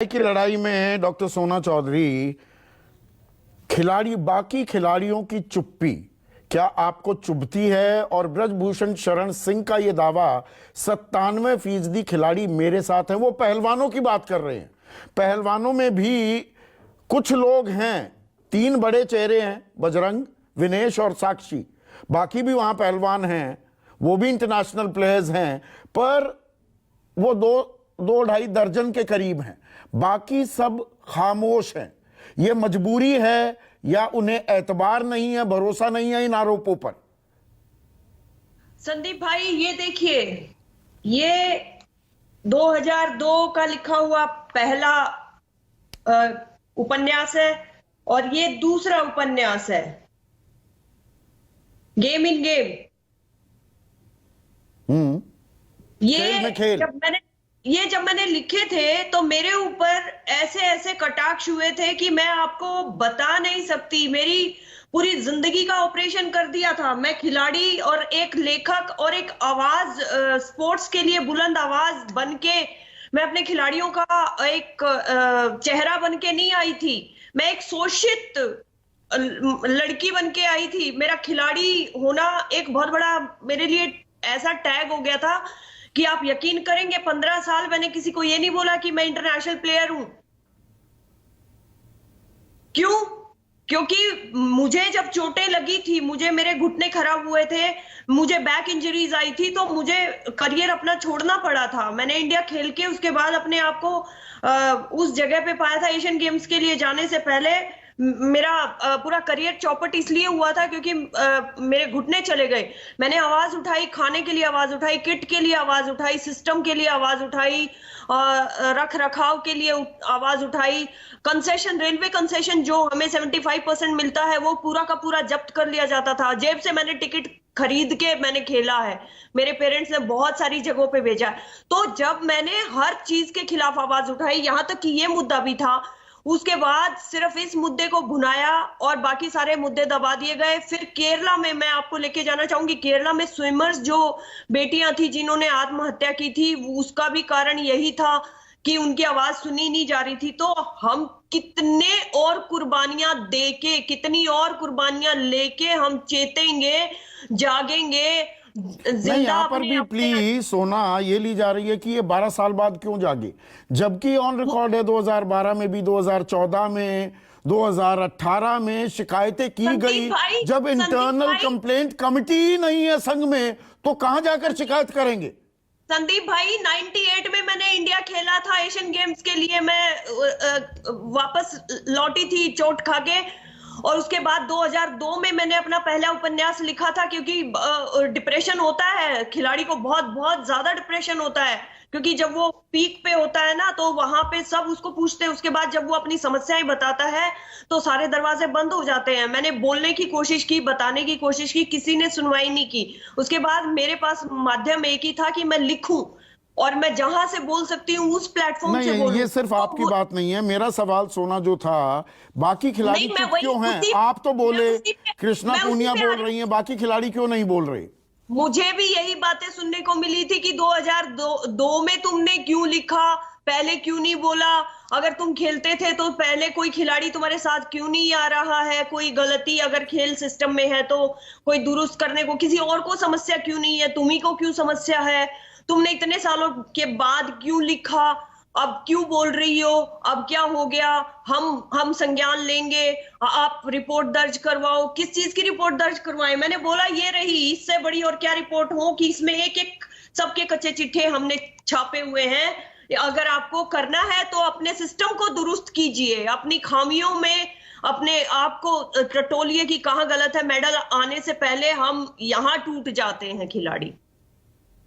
की लड़ाई में डॉक्टर सोना चौधरी, बाकी खिलाड़ियों की चुप्पी क्या आपको चुभती है? और ब्रजभूषण शरण सिंह का यह दावा 97% खिलाड़ी मेरे साथ हैं, वो पहलवानों की बात कर रहे हैं। पहलवानों में भी कुछ लोग हैं, 3 बड़े चेहरे हैं, बजरंग, विनेश और साक्षी। बाकी भी वहां पहलवान हैं, वो भी इंटरनेशनल प्लेयर्स हैं, पर वो दो ढाई दर्जन के करीब हैं। बाकी सब खामोश हैं। ये मजबूरी है या उन्हें एतबार नहीं है, भरोसा नहीं है इन आरोपों पर? संदीप भाई, ये देखिए, ये 2002 का लिखा हुआ पहला उपन्यास है और ये दूसरा उपन्यास है, गेम इन गेम। खेल। जब मैंने लिखे थे तो मेरे ऊपर ऐसे ऐसे कटाक्ष हुए थे कि मैं आपको बता नहीं सकती। मेरी पूरी जिंदगी का ऑपरेशन कर दिया था। मैं खिलाड़ी और एक लेखक और एक आवाज, स्पोर्ट्स के लिए बुलंद आवाज बनके, मैं अपने खिलाड़ियों का एक चेहरा बनके नहीं आई थी। मैं एक शोषित लड़की बनके आई थी। मेरा खिलाड़ी होना एक बहुत बड़ा मेरे लिए ऐसा टैग हो गया था कि आप यकीन करेंगे, 15 साल मैंने किसी को ये नहीं बोला कि मैं इंटरनेशनल प्लेयर हूं। क्यों? क्योंकि मुझे जब चोटें लगी थी, मुझे मेरे घुटने खराब हुए थे, मुझे बैक इंजरीज आई थी, तो मुझे करियर अपना छोड़ना पड़ा था। मैंने इंडिया खेल के उसके बाद अपने आप को उस जगह पे पाया था। एशियन गेम्स के लिए जाने से पहले मेरा पूरा करियर चौपट इसलिए हुआ था क्योंकि मेरे घुटने चले गए। मैंने आवाज उठाई, खाने के लिए आवाज उठाई, किट के लिए आवाज उठाई, सिस्टम के लिए आवाज उठाई, रख रखाव के लिए आवाज उठाई। कंसेशन, रेलवे कंसेशन जो हमें 75% मिलता है, वो पूरा का पूरा जब्त कर लिया जाता था। जेब से मैंने टिकट खरीद के मैंने खेला है। मेरे पेरेंट्स ने बहुत सारी जगहों पे भेजा। तो जब मैंने हर चीज के खिलाफ आवाज उठाई, यहां तक कि ये मुद्दा भी था, उसके बाद सिर्फ इस मुद्दे को भुनाया और बाकी सारे मुद्दे दबा दिए गए। फिर केरला में मैं आपको लेके जाना चाहूंगी। केरला में स्विमर्स जो बेटियां थी जिन्होंने आत्महत्या की थी, उसका भी कारण यही था कि उनकी आवाज सुनी नहीं जा रही थी। तो हम कितने और कुर्बानियां देके, कितनी और कुर्बानियां लेके हम चेतेंगे, जागेंगे। नहीं, यहाँ पर भी प्लीज सोना ये ली जा रही है कि ये 12 साल बाद क्यों जागे, जबकि ऑन रिकॉर्ड है 2012 में भी, 2014 में, 2018 में शिकायतें की गई। जब इंटरनल कंप्लेंट कमेटी ही नहीं है संघ में, तो कहां जाकर शिकायत करेंगे? संदीप भाई, 98 में मैंने इंडिया खेला था एशियन गेम्स के लिए। मैं वापस लौटी थी चोट खा के, और उसके बाद 2002 में मैंने अपना पहला उपन्यास लिखा था। क्योंकि डिप्रेशन होता है खिलाड़ी को, बहुत बहुत ज्यादा डिप्रेशन होता है, क्योंकि जब वो पीक पे होता है ना, तो वहां पे सब उसको पूछते हैं। उसके बाद जब वो अपनी समस्याएं बताता है तो सारे दरवाजे बंद हो जाते हैं। मैंने बोलने की कोशिश की, बताने की कोशिश की, किसी ने सुनवाई नहीं की। उसके बाद मेरे पास माध्यम एक ही था कि मैं लिखूं, और मैं जहां से बोल सकती हूँ उस प्लेटफॉर्म से बोलूं। ये सिर्फ आपकी बात नहीं है। मेरा सवाल सोना जो था, बाकी खिलाड़ी चुप क्यों हैं? आप तो बोले, कृष्णा पूनिया बोल रही हैं, बाकी खिलाड़ी क्यों नहीं बोल रहे? मुझे भी यही बातें सुनने को मिली थी कि 2002 में तुमने क्यों लिखा, पहले क्यों नहीं बोला? अगर तुम खेलते थे तो पहले कोई खिलाड़ी तुम्हारे साथ क्यों नहीं आ रहा है? कोई गलती अगर खेल सिस्टम में है तो कोई दुरुस्त करने को किसी और को समस्या क्यों नहीं है? तुम्ही को क्यों समस्या है? तुमने इतने सालों के बाद क्यों लिखा? अब क्यों बोल रही हो? अब क्या हो गया? हम संज्ञान लेंगे, आप रिपोर्ट दर्ज करवाओ। किस चीज की रिपोर्ट दर्ज करवाएं? मैंने बोला ये रही, इससे बड़ी और क्या रिपोर्ट हो कि इसमें एक एक सबके कच्चे चिट्ठे हमने छापे हुए हैं। अगर आपको करना है तो अपने सिस्टम को दुरुस्त कीजिए, अपनी खामियों में अपने आप को टटोलिए कि कहाँ गलत है। मेडल आने से पहले हम यहाँ टूट जाते हैं खिलाड़ी।